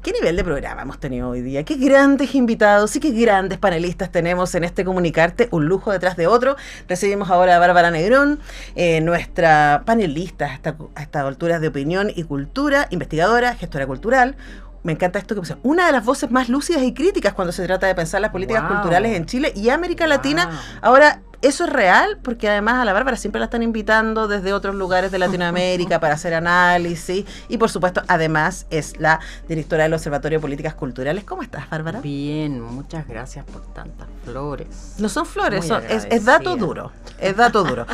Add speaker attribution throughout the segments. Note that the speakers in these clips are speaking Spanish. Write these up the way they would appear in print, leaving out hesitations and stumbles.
Speaker 1: ¿Qué nivel de programa hemos tenido hoy día? Qué grandes invitados y qué grandes panelistas tenemos en este Comunicarte, un lujo detrás de otro. Recibimos ahora a Bárbara Negrón, nuestra panelista a estas alturas de opinión y cultura, investigadora, gestora cultural. Me encanta esto que pasa. Una de las voces más lúcidas y críticas cuando se trata de pensar las políticas culturales en Chile y América Latina. Ahora, eso es real, porque además a la Bárbara siempre la están invitando desde otros lugares de Latinoamérica para hacer análisis. Y por supuesto, además es la directora del Observatorio de Políticas Culturales. ¿Cómo estás, Bárbara?
Speaker 2: Bien, muchas gracias por tantas flores.
Speaker 1: No son flores, es dato duro. Es dato duro.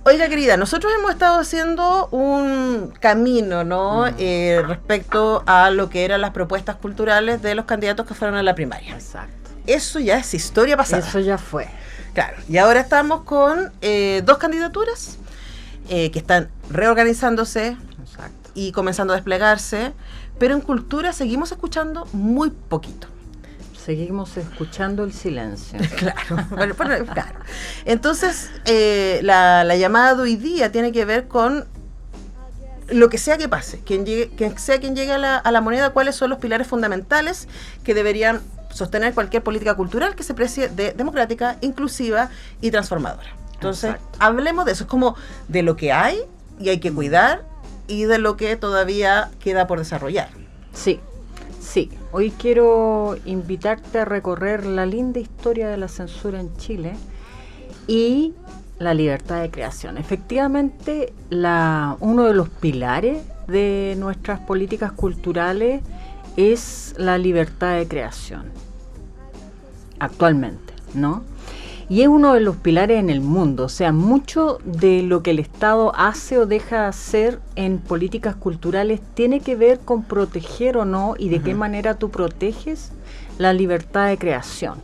Speaker 1: Oiga, querida, nosotros hemos estado haciendo un camino, ¿no? Respecto a lo que eran las propuestas culturales de los candidatos que fueron a la primaria.
Speaker 2: Exacto.
Speaker 1: Eso ya es historia pasada.
Speaker 2: Eso ya fue.
Speaker 1: Claro, y ahora estamos con dos candidaturas que están reorganizándose.
Speaker 2: Exacto.
Speaker 1: Y comenzando a desplegarse, pero en cultura seguimos escuchando muy poquito.
Speaker 2: Seguimos escuchando el silencio.
Speaker 1: Claro, claro. Entonces, la llamada de hoy día tiene que ver con lo que sea que pase, quien sea quien llegue a la moneda, cuáles son los pilares fundamentales que deberían sostener cualquier política cultural que se precie de democrática, inclusiva y transformadora. Entonces, hablemos de eso, es como de lo que hay y hay que cuidar y de lo que todavía queda por desarrollar.
Speaker 2: Sí. Hoy quiero invitarte a recorrer la linda historia de la censura en Chile y la libertad de creación. Efectivamente, uno de los pilares de nuestras políticas culturales es la libertad de creación, actualmente, ¿no? Y es uno de los pilares en el mundo, o sea, mucho de lo que el Estado hace o deja de hacer en políticas culturales tiene que ver con proteger o no y de qué manera tú proteges la libertad de creación.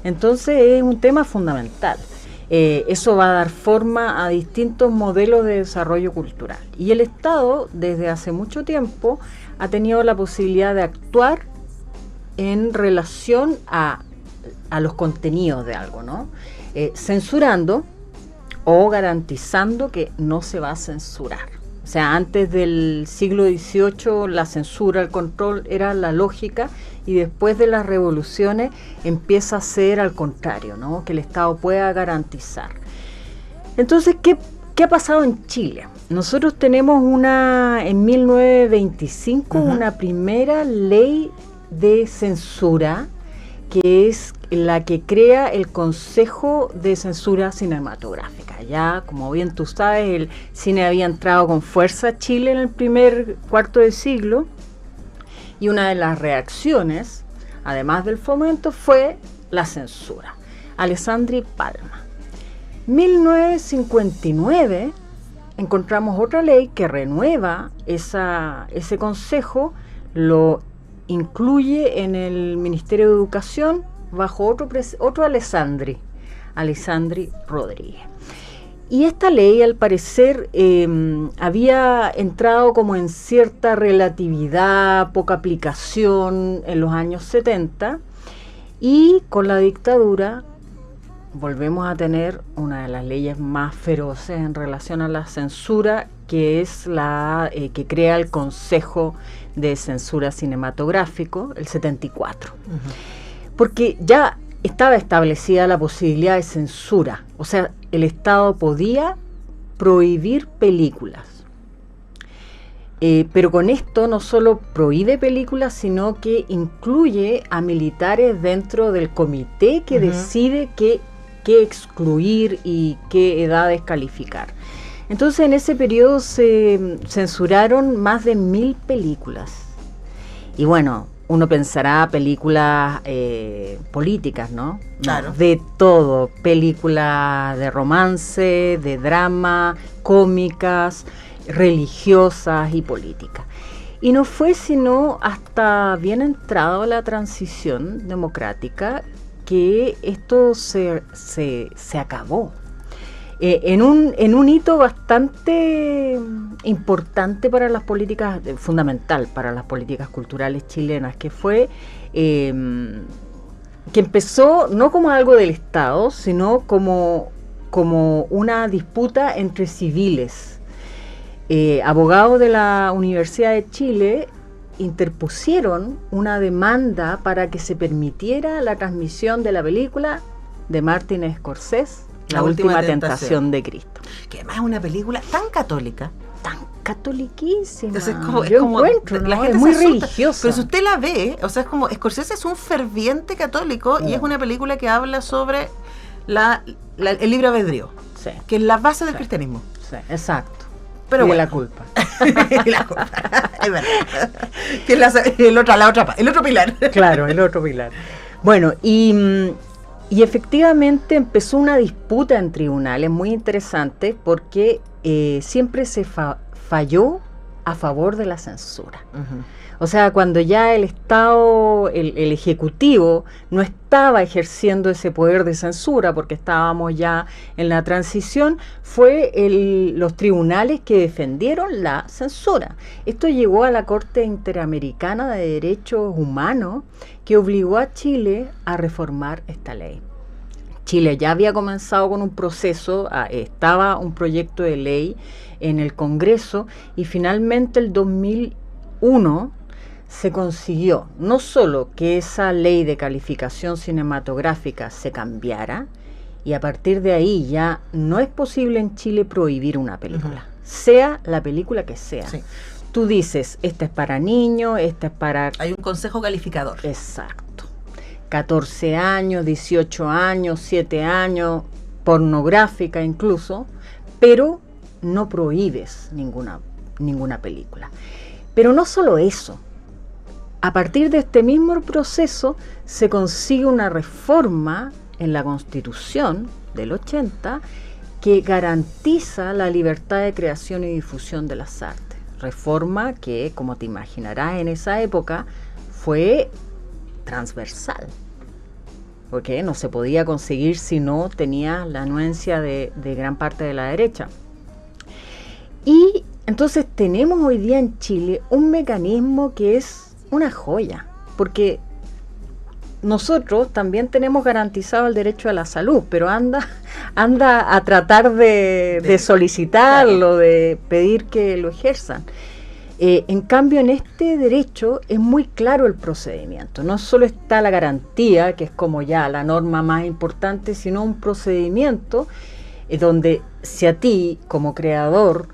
Speaker 2: Entonces es un tema fundamental. Eso va a dar forma a distintos modelos de desarrollo cultural. Y el Estado, desde hace mucho tiempo, ha tenido la posibilidad de actuar en relación a los contenidos de algo, ¿no? Censurando o garantizando que no se va a censurar. O sea, antes del siglo XVIII la censura, el control era la lógica y después de las revoluciones empieza a ser al contrario, ¿no? Que el Estado pueda garantizar. Entonces, ¿qué ha pasado en Chile? Nosotros tenemos en 1925 una primera ley de censura que es la que crea el Consejo de Censura Cinematográfica. Ya, como bien tú sabes, el cine había entrado con fuerza a Chile en el primer cuarto de siglo y una de las reacciones, además del fomento, fue la censura. Alessandri Palma. 1959 encontramos otra ley que renueva ese consejo, lo incluye en el Ministerio de Educación bajo otro Alessandri Rodríguez. Y esta ley, al parecer, había entrado como en cierta relatividad, poca aplicación en los años 70, y con la dictadura volvemos a tener una de las leyes más feroces en relación a la censura, que es la que crea el Consejo de Censura Cinematográfico, el 74. Porque ya estaba establecida la posibilidad de censura, o sea, el Estado podía prohibir películas. Pero con esto no solo prohíbe películas, sino que incluye a militares dentro del comité que decide qué excluir y qué edades calificar. Entonces en ese periodo se censuraron más de 1000 películas. Y bueno, uno pensará películas políticas, ¿no?
Speaker 1: Claro.
Speaker 2: De todo, películas de romance, de drama, cómicas, religiosas y políticas. Y no fue sino hasta bien entrado la transición democrática que esto se acabó. En un hito bastante importante para las políticas, fundamental para las políticas culturales chilenas, que fue que empezó no como algo del Estado, sino como una disputa entre civiles. Abogados de la Universidad de Chile interpusieron una demanda para que se permitiera la transmisión de la película de Martin Scorsese, La última tentación de Cristo.
Speaker 1: Que además es una película tan católica.
Speaker 2: Tan catoliquísima.
Speaker 1: Entonces,
Speaker 2: Yo encuentro, ¿no?
Speaker 1: La gente
Speaker 2: es muy
Speaker 1: se asusta,
Speaker 2: religiosa.
Speaker 1: pero si usted la ve, o sea, es como Scorsese es un ferviente católico y es una película que habla sobre el libre albedrío,
Speaker 2: Sí.
Speaker 1: que es la base del cristianismo.
Speaker 2: Sí, exacto.
Speaker 1: Pero
Speaker 2: y de
Speaker 1: bueno.
Speaker 2: la culpa.
Speaker 1: Y la culpa. Es verdad. Que es el otro pilar.
Speaker 2: Claro, el otro pilar. Bueno, y efectivamente empezó una disputa en tribunales muy interesante porque siempre se falló a favor de la censura.
Speaker 1: Uh-huh.
Speaker 2: O sea, cuando ya el Estado, el Ejecutivo, no estaba ejerciendo ese poder de censura, porque estábamos ya en la transición, fue los tribunales que defendieron la censura. Esto llegó a la Corte Interamericana de Derechos Humanos, que obligó a Chile a reformar esta ley. Chile ya había comenzado con un proceso, estaba un proyecto de ley en el Congreso, y finalmente el 2001 se consiguió no solo que esa ley de calificación cinematográfica se cambiara, y a partir de ahí ya no es posible en Chile prohibir una película, sea la película que sea.
Speaker 1: Sí.
Speaker 2: Tú dices, esta es para niños, esta es para...
Speaker 1: Hay un consejo calificador.
Speaker 2: Exacto. 14 años, 18 años, 7 años, pornográfica incluso, pero no prohíbes ninguna película. Pero no solo eso. A partir de este mismo proceso se consigue una reforma en la Constitución del 80 que garantiza la libertad de creación y difusión de las artes. Reforma que, como te imaginarás, en esa época fue transversal, porque no se podía conseguir si no tenía la anuencia de gran parte de la derecha. Y entonces tenemos hoy día en Chile un mecanismo que es una joya, porque nosotros también tenemos garantizado el derecho a la salud, pero anda a tratar de solicitarlo, de pedir que lo ejerzan. En cambio, en este derecho es muy claro el procedimiento. No solo está la garantía, que es como ya la norma más importante, sino un procedimiento donde si a ti, como creador,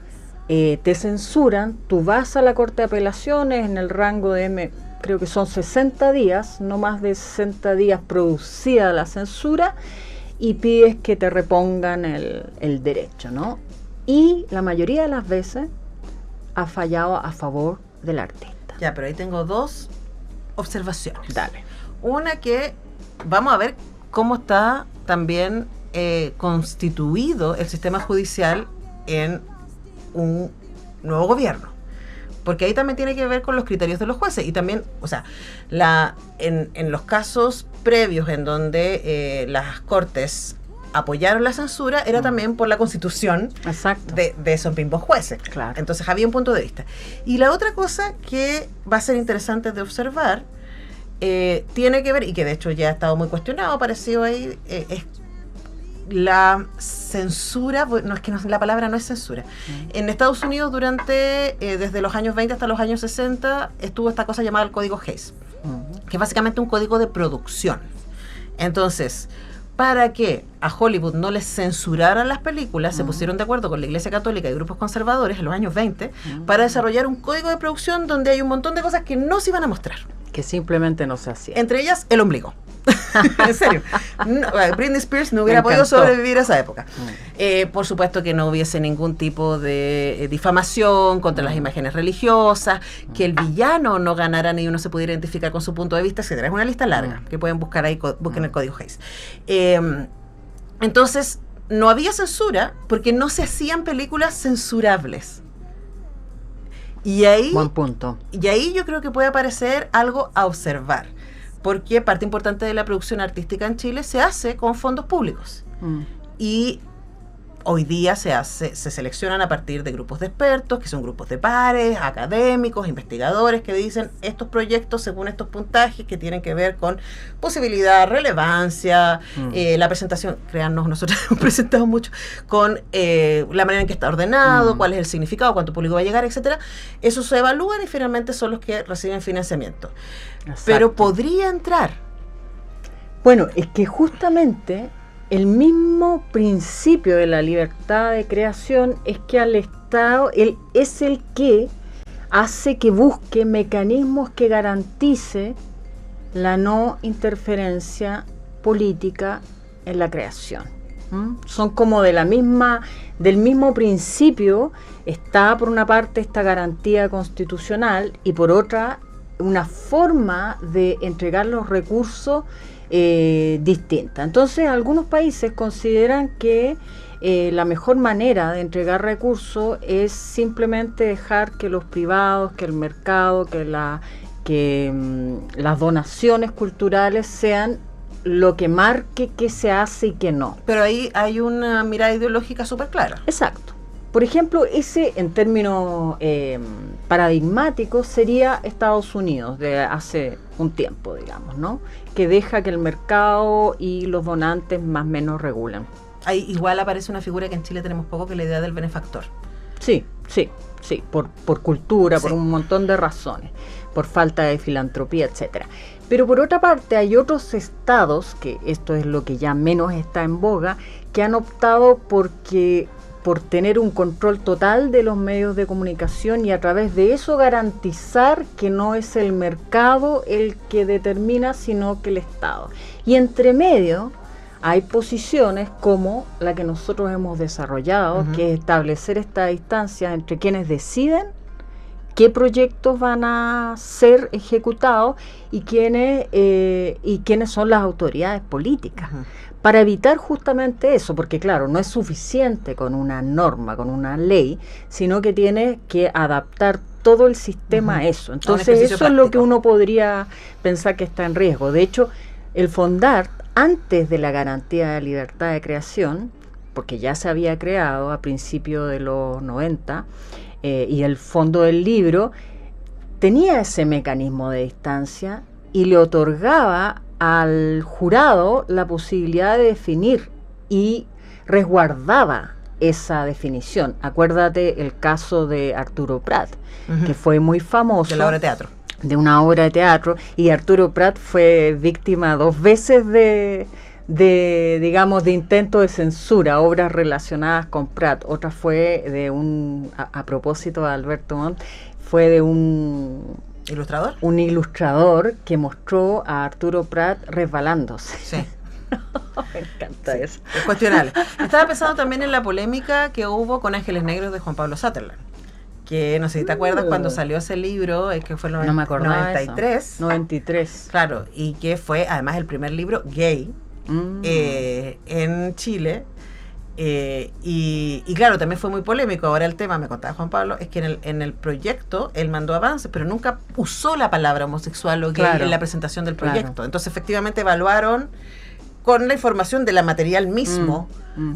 Speaker 2: te censuran, tú vas a la Corte de Apelaciones en el rango de, creo que son 60 días, no más de 60 días producida la censura, y pides que te repongan el derecho, ¿no? Y la mayoría de las veces ha fallado a favor del artista.
Speaker 1: Ya, pero ahí tengo dos observaciones.
Speaker 2: Dale.
Speaker 1: Una que vamos a ver cómo está también constituido el sistema judicial en un nuevo gobierno, porque ahí también tiene que ver con los criterios de los jueces y también, o sea, en los casos previos en donde las cortes apoyaron la censura era también por la constitución.
Speaker 2: Exacto.
Speaker 1: de esos mismos jueces.
Speaker 2: Claro.
Speaker 1: Entonces había un punto de vista. Y la otra cosa que va a ser interesante de observar tiene que ver, y que de hecho ya ha estado muy cuestionado, apareció ahí, es la censura, no es que la palabra no es censura. En Estados Unidos desde los años 20 hasta los años 60 estuvo esta cosa llamada el Código Hays, que es básicamente un código de producción. Entonces, para que a Hollywood no les censuraran las películas, se pusieron de acuerdo con la Iglesia Católica y grupos conservadores en los años 20 para desarrollar un código de producción donde hay un montón de cosas que no se iban a mostrar.
Speaker 2: Que simplemente no se hacía.
Speaker 1: Entre ellas, el ombligo. En serio. Britney Spears no hubiera podido sobrevivir a esa época. Por supuesto que no hubiese ningún tipo de difamación contra las imágenes religiosas, que el villano no ganara ni uno se pudiera identificar con su punto de vista, etcétera. Es una lista larga que pueden buscar ahí, busquen el Código Hays. Entonces, no había censura porque no se hacían películas censurables. Y ahí,
Speaker 2: buen punto.
Speaker 1: Y ahí yo creo que puede aparecer algo a observar, porque parte importante de la producción artística en Chile se hace con fondos públicos. Y hoy día se seleccionan a partir de grupos de expertos, que son grupos de pares, académicos, investigadores, que dicen estos proyectos según estos puntajes que tienen que ver con posibilidad, relevancia, la presentación, créannos, nosotros hemos presentado mucho, con la manera en que está ordenado, cuál es el significado, cuánto público va a llegar, etcétera. Eso se evalúan y finalmente son los que reciben financiamiento. Exacto. Pero podría entrar.
Speaker 2: Bueno, es que justamente el mismo principio de la libertad de creación es que al Estado, él es el que hace que busque mecanismos que garantice la no interferencia política en la creación. Son como del mismo principio. Está por una parte esta garantía constitucional y por otra una forma de entregar los recursos distinta. Entonces, algunos países consideran que la mejor manera de entregar recursos es simplemente dejar que los privados, que el mercado, que las donaciones culturales sean lo que marque qué se hace y qué no.
Speaker 1: Pero ahí hay una mirada ideológica súper clara.
Speaker 2: Exacto. Por ejemplo, ese en términos paradigmáticos sería Estados Unidos de hace un tiempo, digamos, ¿no? Que deja que el mercado y los donantes más o menos regulen.
Speaker 1: Ahí igual aparece una figura que en Chile tenemos poco, que es la idea del benefactor.
Speaker 2: Sí, por cultura, por un montón de razones, por falta de filantropía, etcétera. Pero por otra parte hay otros estados, que esto es lo que ya menos está en boga, que han optado por tener un control total de los medios de comunicación y a través de eso garantizar que no es el mercado el que determina, sino que el Estado. Y entre medio hay posiciones como la que nosotros hemos desarrollado, que es establecer esta distancia entre quienes deciden qué proyectos van a ser ejecutados y quiénes son las autoridades políticas. Para evitar justamente eso, porque claro, no es suficiente con una norma, con una ley, sino que tiene que adaptar todo el sistema a eso. Entonces eso práctico. Es lo que uno podría pensar que está en riesgo. De hecho, el Fondart, antes de la garantía de libertad de creación, porque ya se había creado a principios de los 90, y el Fondo del Libro, tenía ese mecanismo de distancia y le otorgaba al jurado la posibilidad de definir y resguardaba esa definición. Acuérdate el caso de Arturo Prat, que fue muy famoso.
Speaker 1: De la obra de teatro.
Speaker 2: De una obra de teatro, y Arturo Prat fue víctima 2 veces de intento de censura, obras relacionadas con Prat. Otra fue a propósito de Alberto Montt, fue de un
Speaker 1: ¿ilustrador?
Speaker 2: Un ilustrador que mostró a Arturo Prat resbalándose.
Speaker 1: Sí.
Speaker 2: Me encanta eso.
Speaker 1: Es cuestionable. Estaba pensando también en la polémica que hubo con Ángeles Negros de Juan Pablo Sutherland, que no sé si te acuerdas cuando salió ese libro, que fue en el 93.
Speaker 2: 93.
Speaker 1: Claro, y que fue además el primer libro gay en Chile. Y claro, también fue muy polémico. Ahora el tema, me contaba Juan Pablo, es que en el proyecto él mandó avances, pero nunca usó la palabra homosexual o gay en la presentación del proyecto. Claro. Entonces efectivamente evaluaron con la información del material mismo,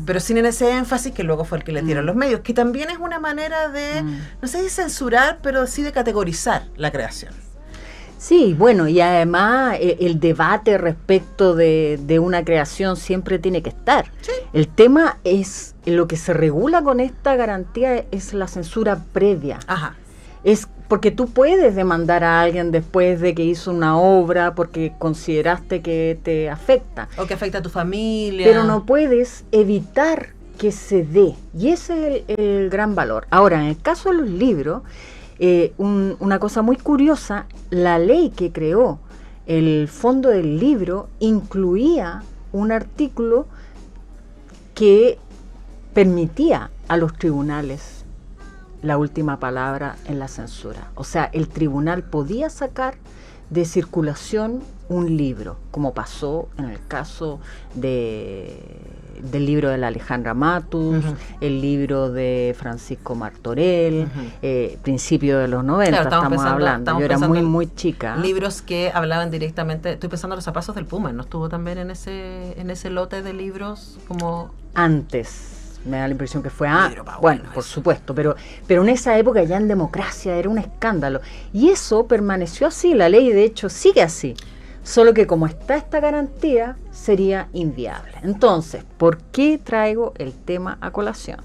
Speaker 1: pero sin ese énfasis que luego fue el que le dieron los medios, que también es una manera de, no sé si censurar, pero sí de categorizar la creación.
Speaker 2: Sí, bueno, y además el debate respecto de una creación siempre tiene que estar. Sí. El tema es, lo que se regula con esta garantía es la censura previa.
Speaker 1: Ajá.
Speaker 2: Es porque tú puedes demandar a alguien después de que hizo una obra porque consideraste que te afecta.
Speaker 1: O que afecta a tu familia.
Speaker 2: Pero no puedes evitar que se dé. Y ese es el gran valor. Ahora, en el caso de los libros, una cosa muy curiosa, la ley que creó el Fondo del Libro incluía un artículo que permitía a los tribunales la última palabra en la censura. O sea, el tribunal podía sacar de circulación un libro, como pasó en el caso del libro de la Alejandra Matus, el libro de Francisco Martorell, principio de los 90, claro, estamos hablando. Yo era muy chica.
Speaker 1: Libros que hablaban directamente, estoy pensando en Los zapatos del Puma, ¿no estuvo también en ese lote de libros como...?
Speaker 2: Antes. Me da la impresión que fue
Speaker 1: bueno,
Speaker 2: por supuesto, pero en esa época ya en democracia era un escándalo. Y eso permaneció así, la ley de hecho sigue así. Solo que como está esta garantía, sería inviable. Entonces, ¿por qué traigo el tema a colación?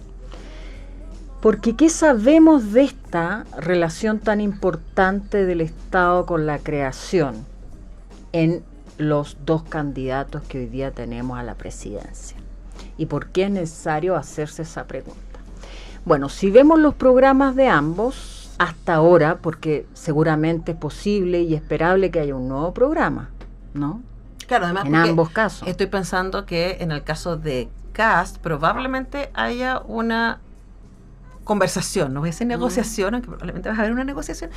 Speaker 2: Porque ¿qué sabemos de esta relación tan importante del Estado con la creación en los dos candidatos que hoy día tenemos a la presidencia? ¿Y por qué es necesario hacerse esa pregunta? Bueno, si vemos los programas de ambos, hasta ahora, porque seguramente es posible y esperable que haya un nuevo programa, ¿no?
Speaker 1: Claro, además
Speaker 2: en ambos casos.
Speaker 1: Estoy pensando que en el caso de Kast probablemente haya una conversación, no voy a decir negociación, aunque probablemente va a haber una negociación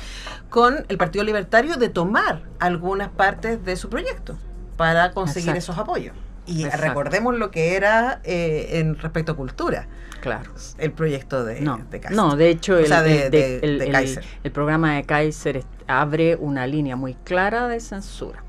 Speaker 1: con el Partido Libertario de tomar algunas partes de su proyecto para conseguir esos apoyos. Y recordemos lo que era en respecto a cultura.
Speaker 2: Claro.
Speaker 1: El proyecto de Kaiser.
Speaker 2: No, de hecho,
Speaker 1: Kaiser.
Speaker 2: El programa de Kaiser abre una línea muy clara de censura.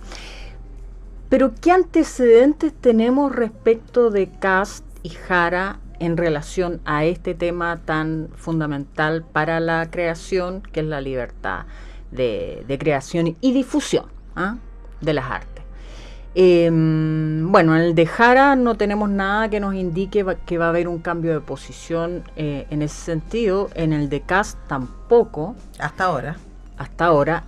Speaker 2: Pero, ¿qué antecedentes tenemos respecto de Kast y Jara en relación a este tema tan fundamental para la creación, que es la libertad de creación y difusión de las artes? Bueno, en el de Jara no tenemos nada que nos indique que va a haber un cambio de posición en ese sentido. En el de Kast tampoco.
Speaker 1: Hasta ahora.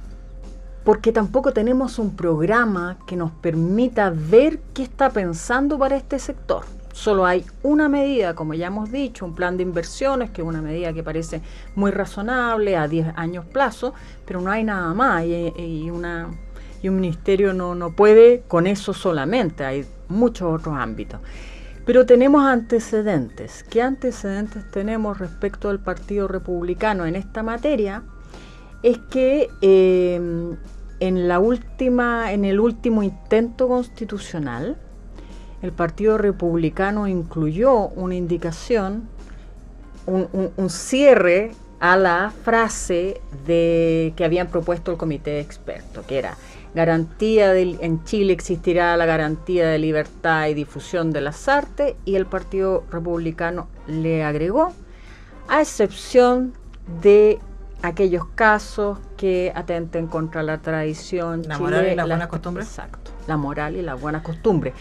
Speaker 1: Porque tampoco tenemos un programa que nos permita ver qué está pensando para este sector. Solo hay una medida, como ya hemos dicho, un plan de inversiones, que es una medida que parece muy razonable a 10 años plazo, pero no hay nada más y un ministerio no puede con eso solamente, hay muchos otros ámbitos. Pero tenemos antecedentes. ¿Qué antecedentes tenemos respecto al Partido Republicano en esta materia? Es que en el último intento constitucional, el Partido Republicano incluyó una indicación, un cierre a la frase que habían propuesto el comité de expertos, que era: en Chile existirá la garantía de libertad y difusión de las artes, y el Partido Republicano le agregó, a excepción de aquellos casos que atenten contra la tradición, la moral y las buenas costumbres.
Speaker 2: Exacto, la moral y las buenas costumbres.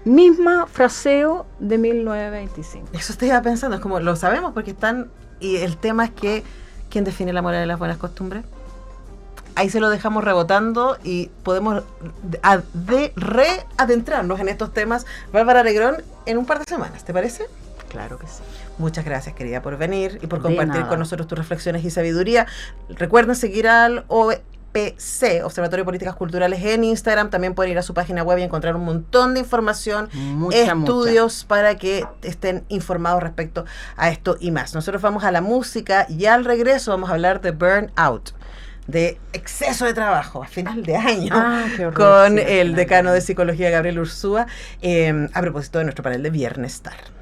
Speaker 2: Misma fraseo de 1925.
Speaker 1: Eso te iba pensando, es como, lo sabemos porque están, y el tema es que, ¿quién define la moral y las buenas costumbres? Ahí se lo dejamos rebotando y podemos readentrarnos en estos temas, Bárbara Negrón, en un par de semanas, ¿te parece?
Speaker 2: Claro que sí.
Speaker 1: Muchas gracias, querida, por venir y por compartir con nosotros tus reflexiones y sabiduría. Recuerden seguir al OPC, Observatorio de Políticas Culturales, en Instagram. También pueden ir a su página web y encontrar un montón de información, estudios para que estén informados respecto a esto y más. Nosotros vamos a la música y al regreso vamos a hablar de burnout, de exceso de trabajo a final de año, con el decano de Psicología, Gabriel Ursúa, a propósito de nuestro panel de Viernestar.